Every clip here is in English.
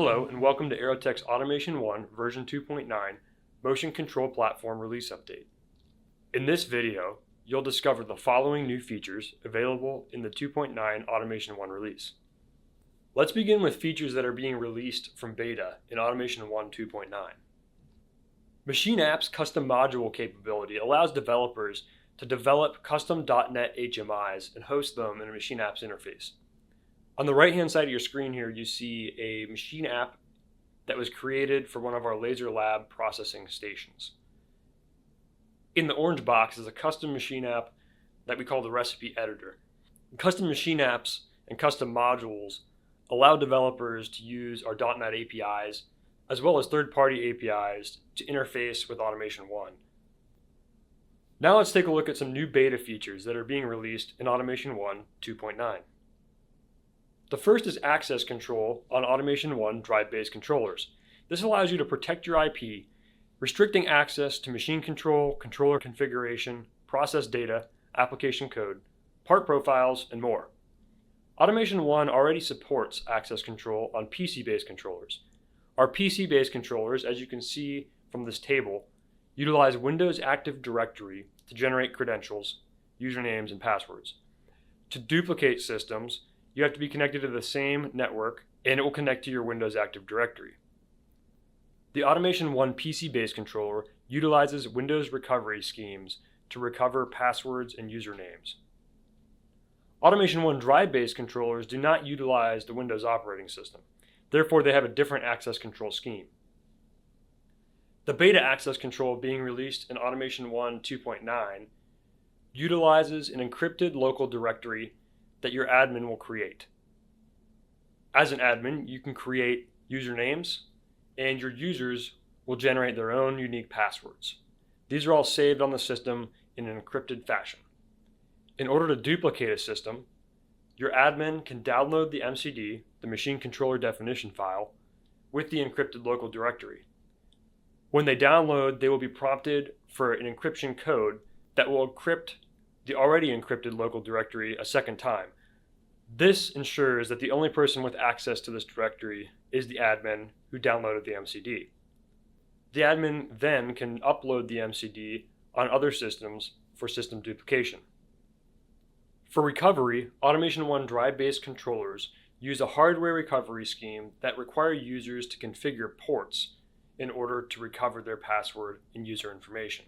Hello and welcome to Aerotech's Automation 1 version 2.9 Motion Control Platform Release Update. In this video, you'll discover the following new features available in the 2.9 Automation 1 release. Let's begin with features that are being released from beta in Automation 1 2.9. Machine App's custom module capability allows developers to develop custom .NET HMIs and host them in a Machine App's interface. On the right-hand side of your screen here, you see a machine app that was created for one of our laser lab processing stations. In the orange box is a custom machine app that we call the recipe editor. Custom machine apps and custom modules allow developers to use our .NET APIs as well as third-party APIs to interface with Automation 1. Now let's take a look at some new beta features that are being released in Automation 1 2.9. The first is access control on Automation 1 drive-based controllers. This allows you to protect your IP, restricting access to machine control, controller configuration, process data, application code, part profiles, and more. Automation 1 already supports access control on PC-based controllers. Our PC-based controllers, as you can see from this table, utilize Windows Active Directory to generate credentials, usernames, and passwords. To duplicate systems, you have to be connected to the same network, and it will connect to your Windows Active Directory. The Automation 1 PC-based controller utilizes Windows recovery schemes to recover passwords and usernames. Automation 1 drive-based controllers do not utilize the Windows operating system. Therefore, they have a different access control scheme. The beta access control being released in Automation 1 2.9 utilizes an encrypted local directory that your admin will create. As an admin, you can create usernames, and your users will generate their own unique passwords. These are all saved on the system in an encrypted fashion. In order to duplicate a system, your admin can download the MCD, the machine controller definition file, with the encrypted local directory. When they download, they will be prompted for an encryption code that will encrypt the already encrypted local directory a second time. This ensures that the only person with access to this directory is the admin who downloaded the MCD. The admin then can upload the MCD on other systems for system duplication. For recovery, Automation 1 drive-based controllers use a hardware recovery scheme that require users to configure ports in order to recover their password and user information.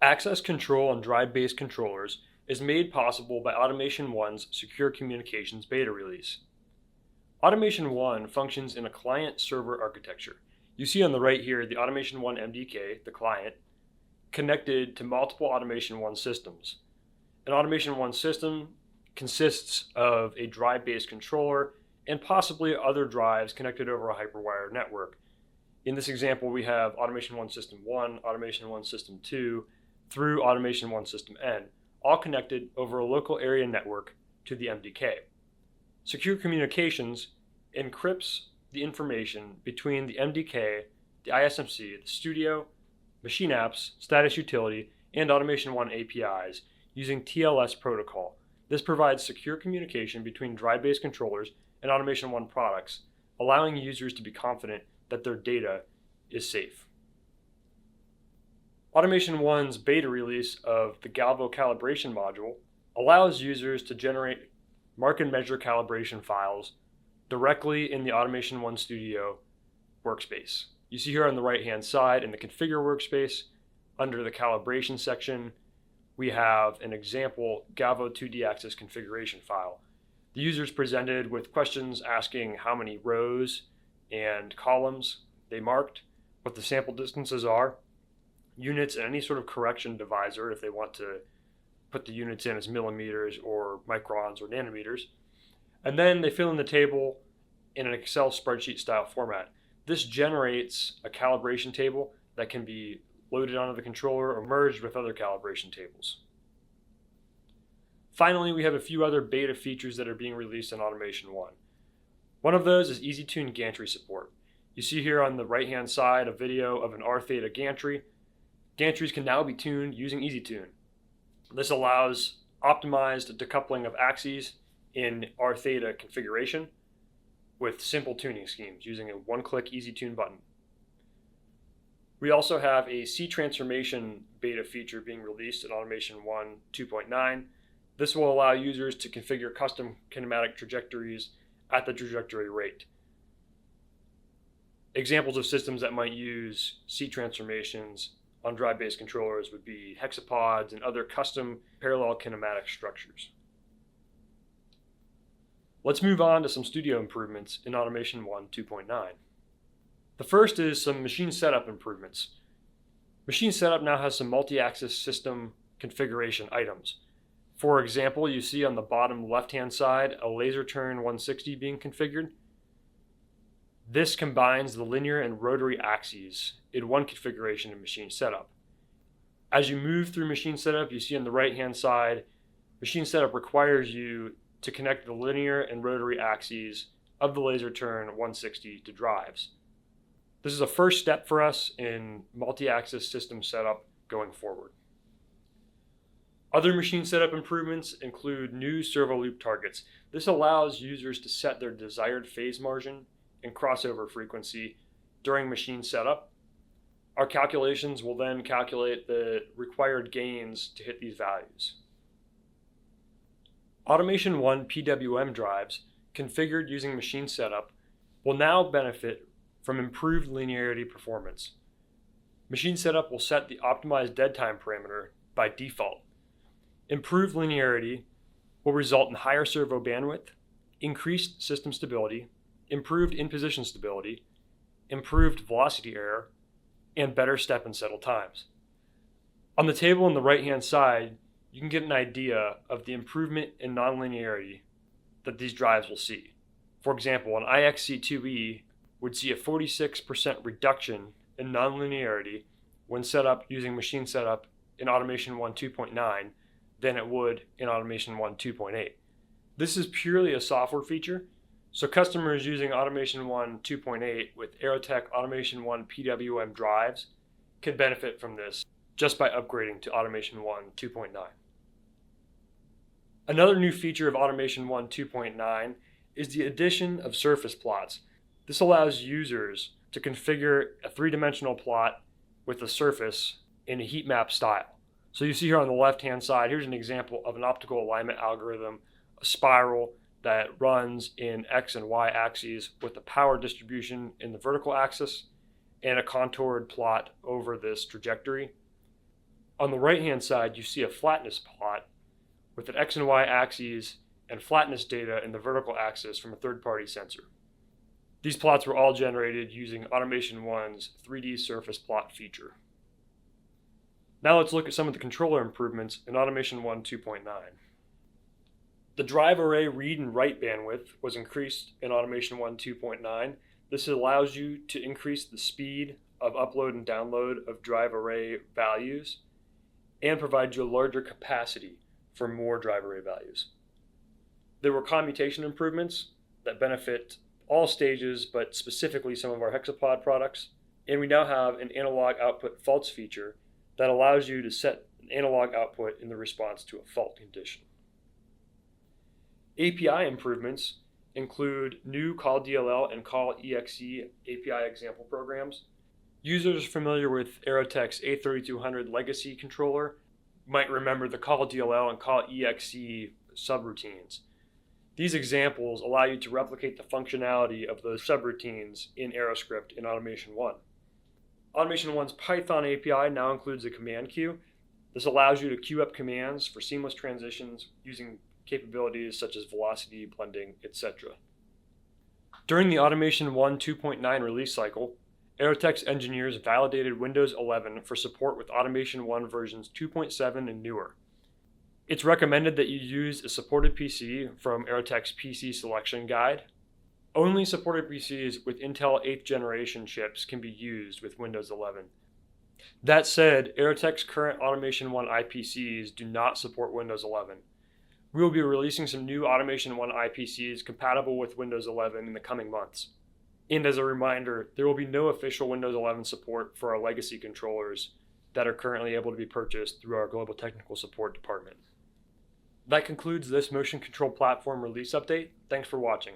Access control on drive-based controllers is made possible by Automation 1's Secure Communications beta release. Automation 1 functions in a client-server architecture. You see on the right here the Automation 1 MDK, the client, connected to multiple Automation 1 systems. An Automation 1 system consists of a drive-based controller and possibly other drives connected over a hyperwire network. In this example, we have Automation 1 System 1, Automation 1 System 2, through Automation 1 System N, all connected over a local area network to the MDK. Secure Communications encrypts the information between the MDK, the ISMC, the Studio, Machine Apps, Status Utility, and Automation 1 APIs using TLS protocol. This provides secure communication between drive-based controllers and Automation 1 products, allowing users to be confident that their data is safe. Automation 1's beta release of the Galvo calibration module allows users to generate mark and measure calibration files directly in the Automation 1 Studio workspace. You see here on the right-hand side in the configure workspace, under the calibration section, we have an example Galvo 2D axis configuration file. The user is presented with questions asking how many rows and columns they marked, what the sample distances are, units, and any sort of correction divisor if they want to put the units in as millimeters or microns or nanometers. And then they fill in the table in an Excel spreadsheet style format. This generates a calibration table that can be loaded onto the controller or merged with other calibration tables. Finally, we have a few other beta features that are being released in Automation 1. One of those is Easy Tune Gantry support. You see here on the right-hand side a video of an Theta Gantry. Gantries can now be tuned using Easy Tune. This allows optimized decoupling of axes in Theta configuration. with simple tuning schemes using a one-click easy tune button. We also have a C transformation beta feature being released in Automation1 2.9. This will allow users to configure custom kinematic trajectories at the trajectory rate. Examples of systems that might use C transformations on drive-based controllers would be hexapods and other custom parallel kinematic structures. Let's move on to some studio improvements in Automation1 2.9. The first is some machine setup improvements. Machine setup now has some multi-axis system configuration items. For example, you see on the bottom left-hand side a laser turn 160 being configured. This combines the linear and rotary axes in one configuration in machine setup. As you move through machine setup, you see on the right-hand side, machine setup requires you to connect the linear and rotary axes of the laser turn 160 to drives. This is a first step for us in multi-axis system setup going forward. Other machine setup improvements include new servo loop targets. This allows users to set their desired phase margin and crossover frequency during machine setup. Our calculations will then calculate the required gains to hit these values. Automation1 PWM drives configured using machine setup will now benefit from improved linearity performance. Machine setup will set the optimized dead time parameter by default. Improved linearity will result in higher servo bandwidth, increased system stability, improved in-position stability, improved velocity error, and better step and settle times. On the table on the right-hand side, you can get an idea of the improvement in nonlinearity that these drives will see. For example, an IXC2E would see a 46% reduction in nonlinearity when set up using machine setup in Automation1 2.9 than it would in Automation1 2.8. This is purely a software feature, so customers using Automation1 2.8 with Aerotech Automation1 PWM drives can benefit from this just by upgrading to Automation1 2.9. Another new feature of Automation1 2.9 is the addition of surface plots. This allows users to configure a three-dimensional plot with a surface in a heat map style. So you see here on the left-hand side, here's an example of an optical alignment algorithm, a spiral that runs in X and Y axes with a power distribution in the vertical axis and a contoured plot over this trajectory. On the right-hand side, you see a flatness plot with an X and Y axes and flatness data in the vertical axis from a third-party sensor. These plots were all generated using Automation1's 3D surface plot feature. Now let's look at some of the controller improvements in Automation1 2.9. The drive array read and write bandwidth was increased in Automation1 2.9. This allows you to increase the speed of upload and download of drive array values and provide you a larger capacity for more drive array values. There were commutation improvements that benefit all stages, but specifically some of our hexapod products. And we now have an analog output faults feature that allows you to set an analog output in the response to a fault condition. API improvements include new call DLL and call EXE API example programs. Users familiar with Aerotech's A3200 legacy controller might remember the call DLL and call EXE subroutines. These examples allow you to replicate the functionality of those subroutines in AeroScript in Automation1. Automation1's Python API now includes a command queue. This allows you to queue up commands for seamless transitions using capabilities such as velocity, blending, etc. During the Automation1 2.9 release cycle, Aerotech's engineers validated Windows 11 for support with Automation1 versions 2.7 and newer. It's recommended that you use a supported PC from Aerotech's PC selection guide. Only supported PCs with Intel 8th generation chips can be used with Windows 11. That said, Aerotech's current Automation1 IPCs do not support Windows 11. We will be releasing some new Automation1 IPCs compatible with Windows 11 in the coming months. And as a reminder, there will be no official Windows 11 support for our legacy controllers that are currently able to be purchased through our Global Technical Support Department. That concludes this motion control platform release update. Thanks for watching.